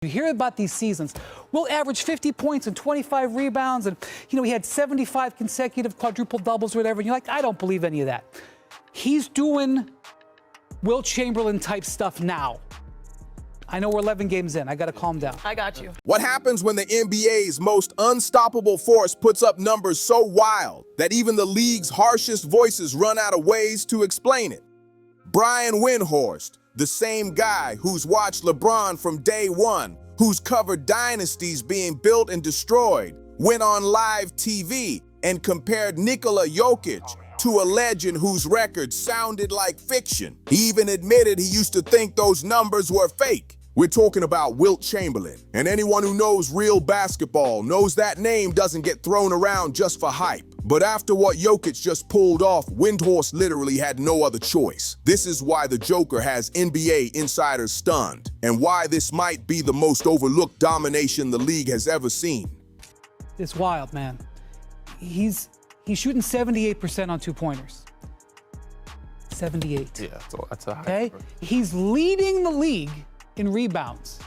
You hear about these seasons. Wilt averaged 50 points and 25 rebounds, and he had 75 consecutive quadruple doubles or whatever. And you're like, I don't believe any of that. He's doing Wilt Chamberlain type stuff now. I know we're 11 games in. I got to calm down. I got you. What happens when the NBA's most unstoppable force puts up numbers so wild that even the league's harshest voices run out of ways to explain it? Brian Windhorst, the same guy who's watched LeBron from day one, who's covered dynasties being built and destroyed, went on live TV and compared Nikola Jokić to a legend whose record sounded like fiction. He even admitted he used to think those numbers were fake. We're talking about Wilt Chamberlain, and anyone who knows real basketball knows that name doesn't get thrown around just for hype. But after what Jokić just pulled off, Windhorst literally had no other choice. This is why the Joker has NBA insiders stunned, and why this might be the most overlooked domination the league has ever seen. It's wild, man. He's shooting 78% on two-pointers. 78. Yeah, so that's a high okay? number. He's leading the league in rebounds.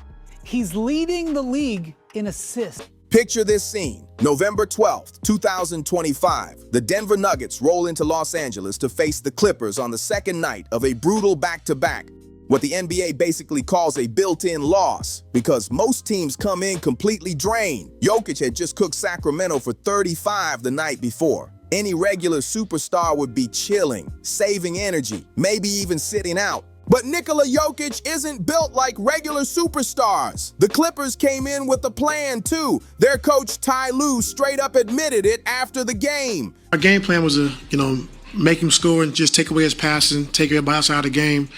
He's leading the league in assists. Picture this scene. November 12th, 2025. The Denver Nuggets roll into Los Angeles to face the Clippers on the second night of a brutal back-to-back. What the NBA basically calls a built-in loss, because most teams come in completely drained. Jokić had just cooked Sacramento for 35 the night before. Any regular superstar would be chilling, saving energy, maybe even sitting out. But Nikola Jokić isn't built like regular superstars. The Clippers came in with a plan too. Their coach Ty Lue straight up admitted it after the game. Our game plan was to, make him score and just take away his passing, take everybody else out of the game.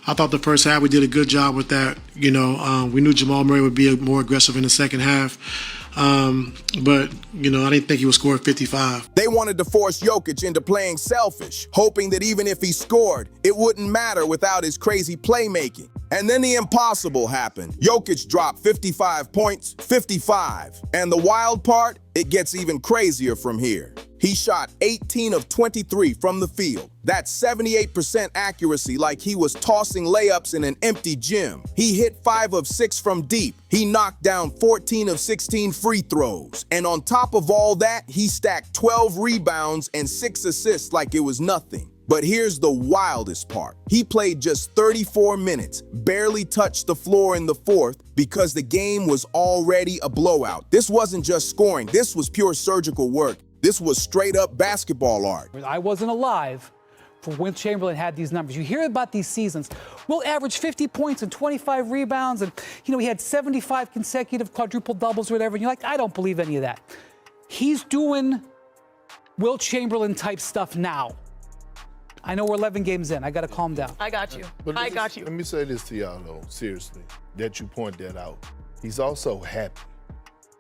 I thought the first half we did a good job with that. We knew Jamal Murray would be more aggressive in the second half. But I didn't think he would score 55. They wanted to force Jokić into playing selfish, hoping that even if he scored, it wouldn't matter without his crazy playmaking. And then the impossible happened. Jokić dropped 55 points, 55. And the wild part, it gets even crazier from here. He shot 18 of 23 from the field. That's 78% accuracy, like he was tossing layups in an empty gym. He hit 5 of 6 from deep. He knocked down 14 of 16 free throws. And on top of all that, he stacked 12 rebounds and 6 assists like it was nothing. But here's the wildest part. He played just 34 minutes, barely touched the floor in the fourth because the game was already a blowout. This wasn't just scoring, this was pure surgical work. This was straight up basketball art. I wasn't alive for when Chamberlain had these numbers. You hear about these seasons. Wilt averaged 50 points and 25 rebounds, and he had 75 consecutive quadruple doubles or whatever. And you're like, I don't believe any of that. He's doing Wilt Chamberlain type stuff now. I know we're 11 games in. I got to calm down. I got you. But I got you. Let me say this to y'all, though, seriously, that you point that out. He's also happy,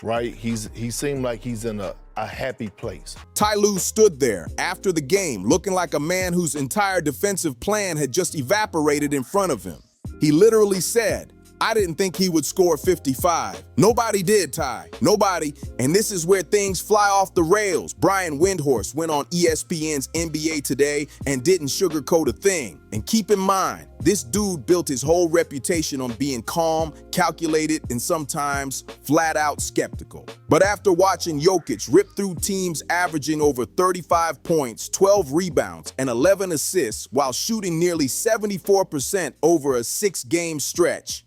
right? He seemed like he's in a happy place. Ty Lue stood there after the game, looking like a man whose entire defensive plan had just evaporated in front of him. He literally said, I didn't think he would score 55. Nobody did, Ty. Nobody. And this is where things fly off the rails. Brian Windhorst went on ESPN's NBA Today and didn't sugarcoat a thing. And keep in mind, this dude built his whole reputation on being calm, calculated, and sometimes flat out skeptical. But after watching Jokić rip through teams averaging over 35 points, 12 rebounds, and 11 assists while shooting nearly 74% over a 6-game stretch,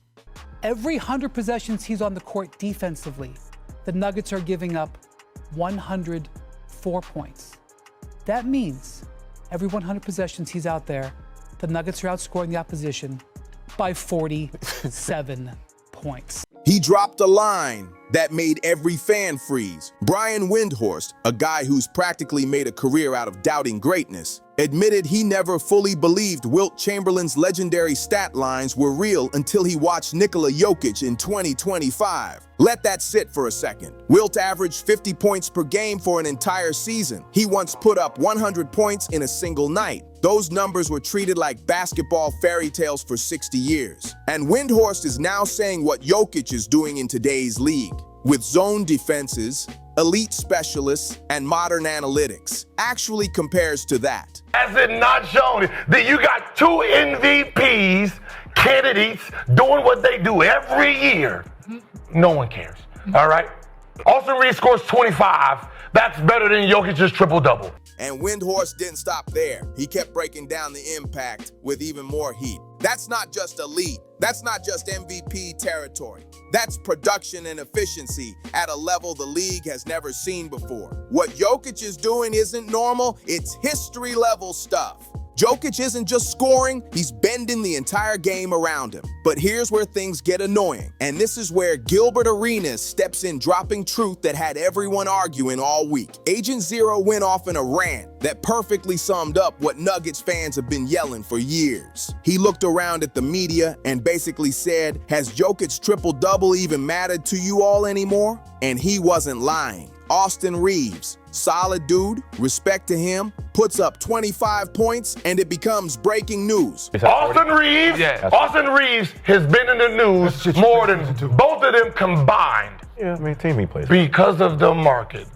Every 100 possessions he's on the court defensively, the Nuggets are giving up 104 points. That means every 100 possessions he's out there, the Nuggets are outscoring the opposition by 47 points. He dropped a line that made every fan freeze. Brian Windhorst, a guy who's practically made a career out of doubting greatness, admitted he never fully believed Wilt Chamberlain's legendary stat lines were real until he watched Nikola Jokić in 2025. Let that sit for a second. Wilt averaged 50 points per game for an entire season. He once put up 100 points in a single night. Those numbers were treated like basketball fairy tales for 60 years. And Windhorst is now saying what Jokić is doing in today's league, with zone defenses, elite specialists, and modern analytics, actually compares to that. Has it not shown that you got 2 MVPs candidates doing what they do every year? No one cares. All right? Austin Reeves scores 25. That's better than Jokic's triple-double. And Windhorst didn't stop there. He kept breaking down the impact with even more heat. That's not just elite. That's not just MVP territory. That's production and efficiency at a level the league has never seen before. What Jokic is doing isn't normal, it's history-level stuff. Jokic isn't just scoring, he's bending the entire game around him. But here's where things get annoying, and this is where Gilbert Arenas steps in, dropping truth that had everyone arguing all week. Agent Zero went off in a rant that perfectly summed up what Nuggets fans have been yelling for years. He looked around at the media and basically said, "Has Jokic's triple-double even mattered to you all anymore?" And he wasn't lying. Austin Reeves, solid dude, respect to him, puts up 25 points, and it becomes breaking news. Austin Reeves has been in the news more than both of them combined. Yeah, I mean, team he plays. Because of the market.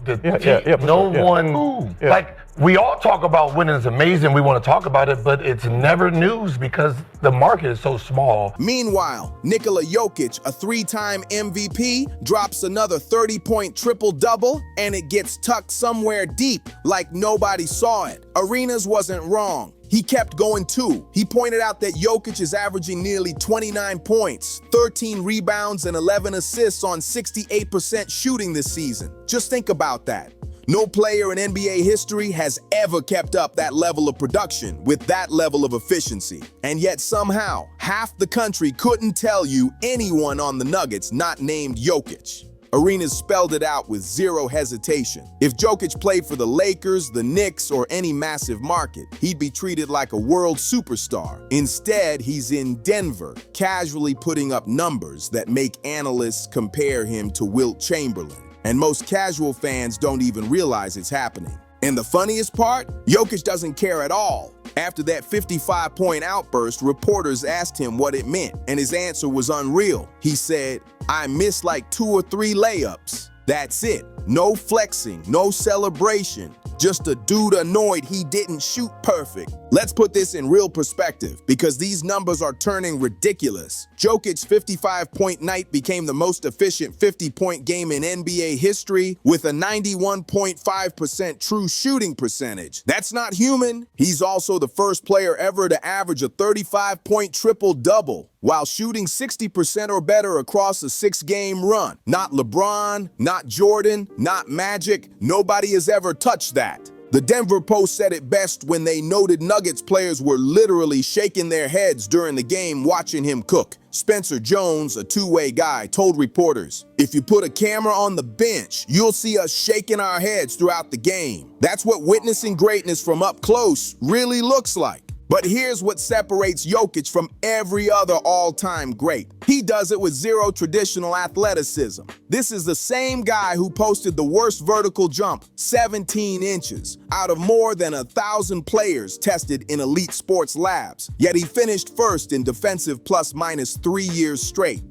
Like, we all talk about winning is amazing. We want to talk about it, but it's never news because the market is so small. Meanwhile, Nikola Jokić, a three-time MVP, drops another 30-point triple-double, and it gets tucked somewhere deep like nobody saw it. Arenas wasn't wrong. He kept going too. He pointed out that Jokic is averaging nearly 29 points, 13 rebounds, and 11 assists on 68% shooting this season. Just think about that. No player in NBA history has ever kept up that level of production with that level of efficiency. And yet somehow, half the country couldn't tell you anyone on the Nuggets not named Jokic. Arenas spelled it out with zero hesitation. If Jokic played for the Lakers, the Knicks, or any massive market, he'd be treated like a world superstar. Instead, he's in Denver, casually putting up numbers that make analysts compare him to Wilt Chamberlain. And most casual fans don't even realize it's happening. And the funniest part? Jokic doesn't care at all. After that 55-point outburst, reporters asked him what it meant, and his answer was unreal. He said, "I missed like 2 or 3 layups. That's it. No flexing, no celebration. Just a dude annoyed he didn't shoot perfect." Let's put this in real perspective, because these numbers are turning ridiculous. Jokic's 55-point night became the most efficient 50-point game in NBA history with a 91.5% true shooting percentage. That's not human. He's also the first player ever to average a 35-point triple-double while shooting 60% or better across a 6-game run. Not LeBron, not Jordan, not Magic. Nobody has ever touched that. The Denver Post said it best when they noted Nuggets players were literally shaking their heads during the game watching him cook. Spencer Jones, a two-way guy, told reporters, "If you put a camera on the bench, you'll see us shaking our heads throughout the game." That's what witnessing greatness from up close really looks like. But here's what separates Jokic from every other all-time great. He does it with zero traditional athleticism. This is the same guy who posted the worst vertical jump, 17 inches, out of more than 1,000 players tested in elite sports labs. Yet he finished first in defensive plus-minus 3 years straight.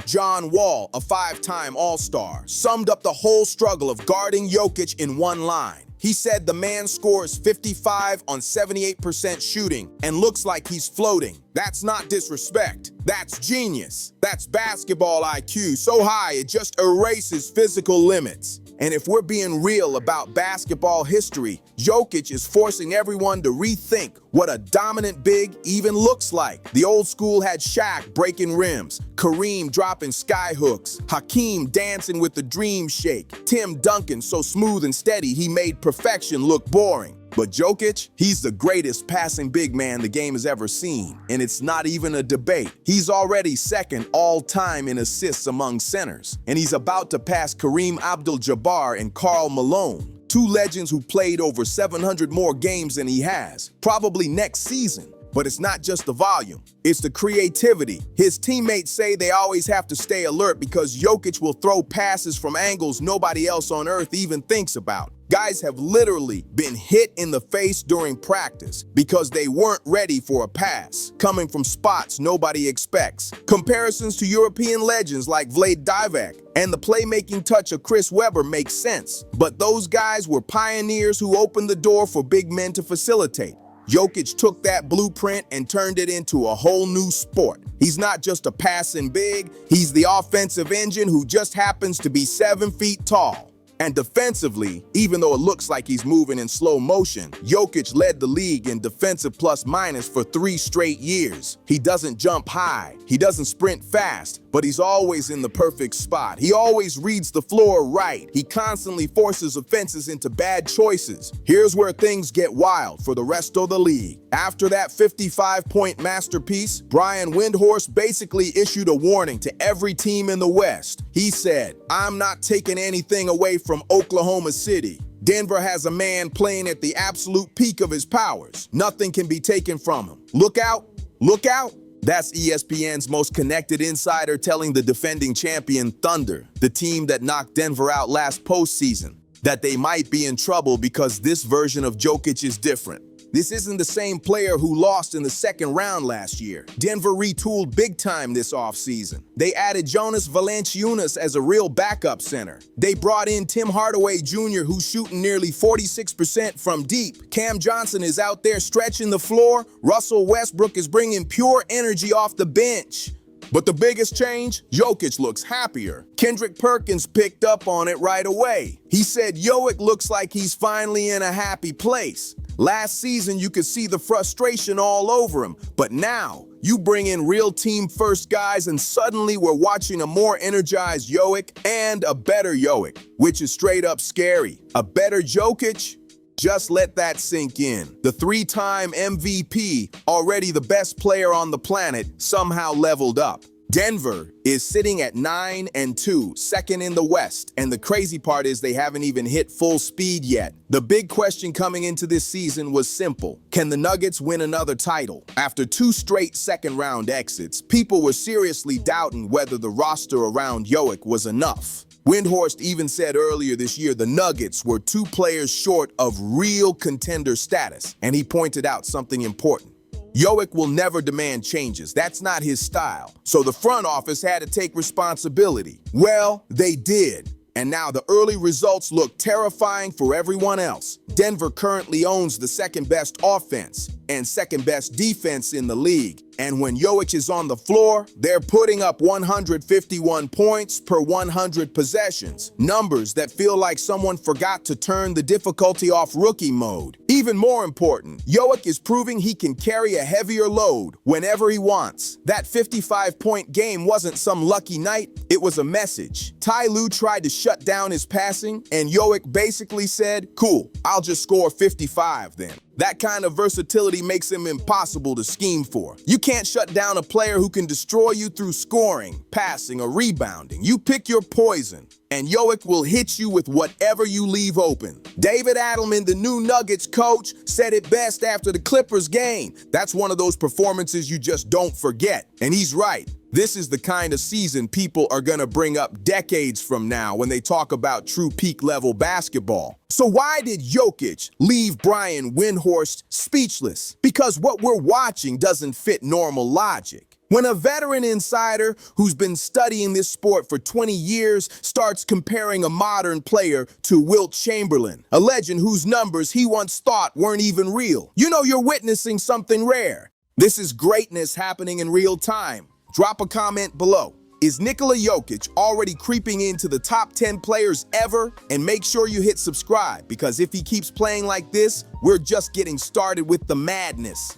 John Wall, a 5-time All-Star, summed up the whole struggle of guarding Jokic in one line. He said the man scores 55 on 78% shooting and looks like he's floating. That's not disrespect. That's genius. That's basketball IQ so high it just erases physical limits. And if we're being real about basketball history, Jokic is forcing everyone to rethink what a dominant big even looks like. The old school had Shaq breaking rims, Kareem dropping sky hooks, Hakeem dancing with the dream shake, Tim Duncan so smooth and steady he made perfection look boring. But Jokic, he's the greatest passing big man the game has ever seen, and it's not even a debate. He's already second all-time in assists among centers, and he's about to pass Kareem Abdul-Jabbar and Karl Malone, two legends who played over 700 more games than he has, probably next season. But it's not just the volume, it's the creativity. His teammates say they always have to stay alert because Jokic will throw passes from angles nobody else on earth even thinks about. Guys have literally been hit in the face during practice because they weren't ready for a pass, coming from spots nobody expects. Comparisons to European legends like Vlade Divac and the playmaking touch of Chris Webber make sense, but those guys were pioneers who opened the door for big men to facilitate. Jokić took that blueprint and turned it into a whole new sport. He's not just a passing big, he's the offensive engine who just happens to be 7 feet tall. And defensively, even though it looks like he's moving in slow motion, Jokić led the league in defensive plus-minus for 3 straight years. He doesn't jump high, he doesn't sprint fast, but he's always in the perfect spot. He always reads the floor right. He constantly forces offenses into bad choices. Here's where things get wild for the rest of the league. After that 55-point masterpiece, Brian Windhorst basically issued a warning to every team in the West. He said, "I'm not taking anything away from Oklahoma City. Denver has a man playing at the absolute peak of his powers. Nothing can be taken from him. Look out, look out." That's ESPN's most connected insider telling the defending champion Thunder, the team that knocked Denver out last postseason, that they might be in trouble because this version of Jokić is different. This isn't the same player who lost in the second round last year. Denver retooled big time this offseason. They added Jonas Valanciunas as a real backup center. They brought in Tim Hardaway Jr., who's shooting nearly 46% from deep. Cam Johnson is out there stretching the floor. Russell Westbrook is bringing pure energy off the bench. But the biggest change? Jokić looks happier. Kendrick Perkins picked up on it right away. He said Jokić looks like he's finally in a happy place. Last season, you could see the frustration all over him, but now you bring in real team-first guys and suddenly we're watching a more energized Jokić and a better Jokić, which is straight up scary. A better Jokić? Just let that sink in. The 3-time MVP, already the best player on the planet, somehow leveled up. Denver is sitting at 9-2, second in the West, and the crazy part is they haven't even hit full speed yet. The big question coming into this season was simple. Can the Nuggets win another title? After 2 straight second-round exits, people were seriously doubting whether the roster around Jokić was enough. Windhorst even said earlier this year the Nuggets were 2 players short of real contender status, and he pointed out something important. Jokić will never demand changes. That's not his style. So the front office had to take responsibility. Well, they did. And now the early results look terrifying for everyone else. Denver currently owns the second-best offense and second-best defense in the league. And when Jokić is on the floor, they're putting up 151 points per 100 possessions. Numbers that feel like someone forgot to turn the difficulty off rookie mode. Even more important, Jokić is proving he can carry a heavier load whenever he wants. That 55-point game wasn't some lucky night, it was a message. Ty Lue tried to shut down his passing, and Jokić basically said, "Cool, I'll just score 55 then." That kind of versatility makes him impossible to scheme for. You can't shut down a player who can destroy you through scoring, passing, or rebounding. You pick your poison, and Jokić will hit you with whatever you leave open. David Adelman, the new Nuggets coach, said it best after the Clippers game. That's one of those performances you just don't forget. And he's right. This is the kind of season people are going to bring up decades from now when they talk about true peak-level basketball. So why did Jokić leave Brian Windhorst speechless? Because what we're watching doesn't fit normal logic. When a veteran insider who's been studying this sport for 20 years starts comparing a modern player to Wilt Chamberlain, a legend whose numbers he once thought weren't even real, you know you're witnessing something rare. This is greatness happening in real time. Drop a comment below. Is Nikola Jokić already creeping into the top 10 players ever? And make sure you hit subscribe, because if he keeps playing like this, we're just getting started with the madness.